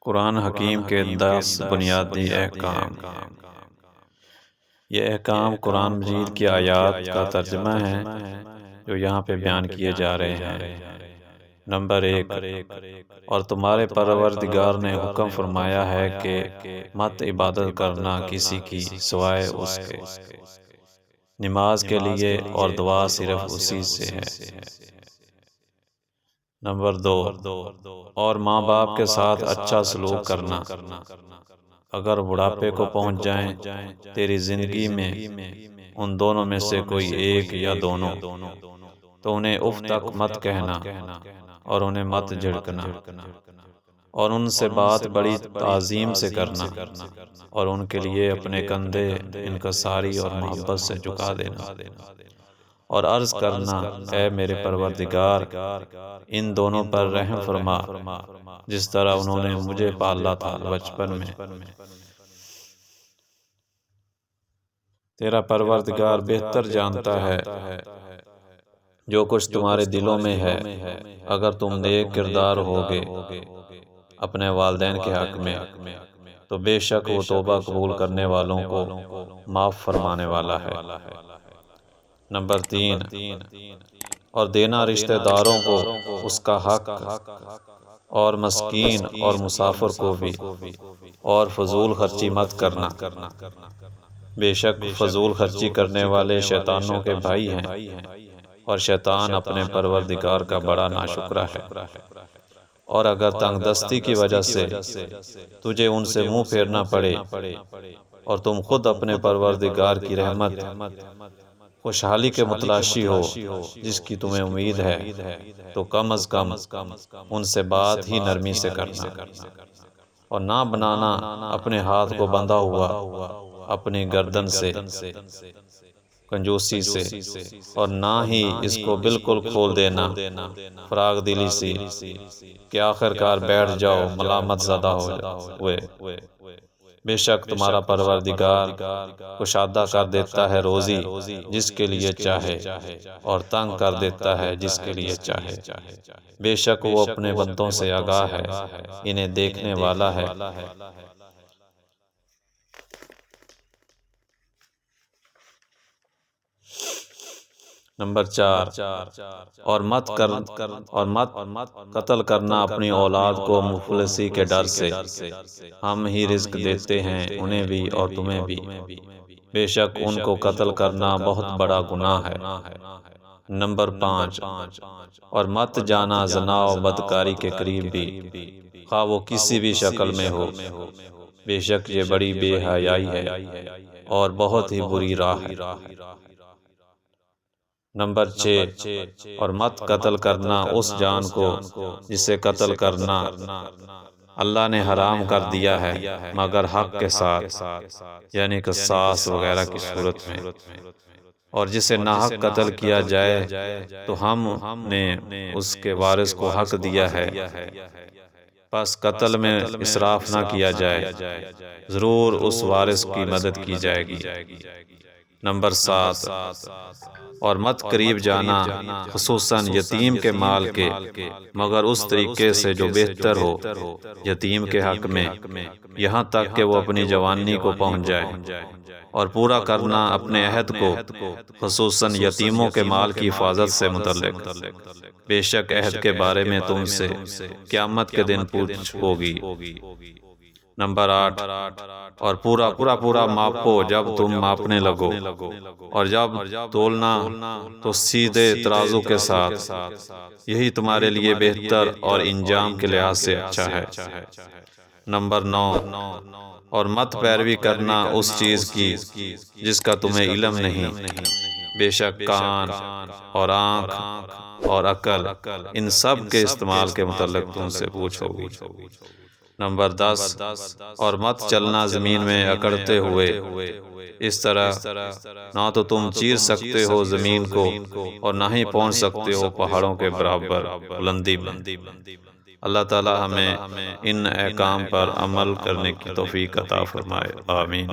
قرآن حکیم کے 10 بنیادی احکام۔ یہ احکام قرآن مجید کی آیات کا ترجمہ ہیں جو یہاں پہ بیان کیے جا رہے ہیں۔ نمبر 1، اور تمہارے پروردگار نے حکم فرمایا ہے کہ مت عبادت کرنا کسی کی سوائے اس کے، نماز کے لیے اور دعا صرف اسی سے ہے۔ نمبر 2، اور ماں باپ کے ساتھ اچھا سلوک کرنا۔ اگر بڑھاپے کو پہنچ جائیں تیری زندگی میں ان دونوں میں سے کوئی ایک یا دونوں، تو انہیں اف تک مت کہنا اور انہیں مت جھڑکنا، اور ان سے بات بڑی تعظیم سے کرنا، اور ان کے لیے اپنے کندھے انکساری اور محبت سے جھکا دینا، اور عرض کرنا، اے میرے پروردگار، ان دونوں پر رحم فرما جس طرح انہوں نے مجھے پالا تھا بچپن میں۔ تیرا پروردگار بہتر جانتا ہے جو کچھ تمہارے دلوں میں ہے۔ اگر تم نیک کردار ہوگے اپنے والدین کے حق میں تو بے شک وہ توبہ قبول کرنے والوں کو معاف فرمانے والا ہے۔ نمبر 3، اور دینا رشتہ داروں کو اس کا حق، اور مسکین اور مسافر کو بھی، اور فضول خرچی مت کرنا۔ بے شک فضول خرچی کرنے والے شیطانوں کے بھائی ہیں، اور شیطان اپنے پروردگار کا بڑا ناشکرا ہے۔ اور اگر تنگ دستی کی وجہ سے تجھے ان سے منہ پھیرنا پڑے اور تم خود اپنے پروردگار کی رحمت، خوشحالی کے متلاشی ہو جس کی تمہیں امید ہے، تو کم از کم ان سے بات ہی نرمی سے کرنا، اور نہ بنانا اپنے ہاتھ کو بندھا ہوا اپنی گردن سے کنجوسی سے، اور نہ ہی اس کو بالکل کھول دینا فراغ دلی سی کہ آخر کار بیٹھ جاؤ ملامت زدہ ہوئے۔ بے شک تمہارا پروردگار کشادہ کر دیتا ہے روزی جس کے لیے چاہے، اور تنگ کر دیتا ہے جس کے لیے چاہے۔ بے شک وہ اپنے بندوں سے آگاہ ہے، انہیں دیکھنے والا ہے۔ نمبر 4، اور مت قتل کرنا اپنی اولاد کو مفلسی کے ڈر سے۔ ہم ہی رزق دیتے ہیں انہیں بھی اور تمہیں بھی، بے شک ان کو قتل کرنا بہت بڑا گناہ ہے۔ نمبر 5، اور مت جانا زنا و بدکاری کے قریب بھی، خواہ وہ کسی بھی شکل میں ہو، بے شک یہ بڑی بے حیائی ہے اور بہت ہی بری راہ ہے۔ نمبر 6، اور مت قتل کرنا اس جان کو جسے قتل کرنا اللہ نے حرام کر دیا ہے مگر حق کے ساتھ، یعنی قصاص وغیرہ کی صورت میں، اور جسے ناحق قتل کیا جائے تو ہم نے اس کے وارث کو حق دیا ہے، پس قتل میں اسراف نہ کیا جائے، ضرور اس وارث کی مدد کی جائے گی۔ نمبر 7، اور مت قریب جانا خصوصاً یتیم کے مال کے مگر اس طریقے سے جو بہتر ہو یتیم کے حق میں، یہاں تک کہ وہ اپنی جوانی کو پہنچ جائے، اور پورا کرنا اپنے عہد کو خصوصاً یتیموں کے مال کی حفاظت سے متعلق۔ بے شک عہد کے بارے میں تم سے قیامت کے دن پوچھ ہوگی۔ نمبر 8، اور پورا ماپو جب تم ماپنے لگو، اور جب تولنا تو سیدھے ترازو کے ساتھ، یہی تمہارے لیے بہتر اور انجام کے لحاظ سے اچھا ہے۔ نمبر 9، اور مت پیروی کرنا اس چیز کی جس کا تمہیں علم نہیں، بے شک کان اور آنکھ اور عقل ان سب کے استعمال کے متعلق تم سے پوچھو گی۔ نمبر 10، اور مت چلنا زمین میں اکڑتے ہوئے، اس طرح نہ تو تم چیر سکتے ہو زمین کو اور نہ ہی پہنچ سکتے ہو پہاڑوں کے برابر بلندی میں۔ اللہ تعالی ہمیں ان احکام پر عمل کرنے کی توفیق عطا فرمائے، آمین۔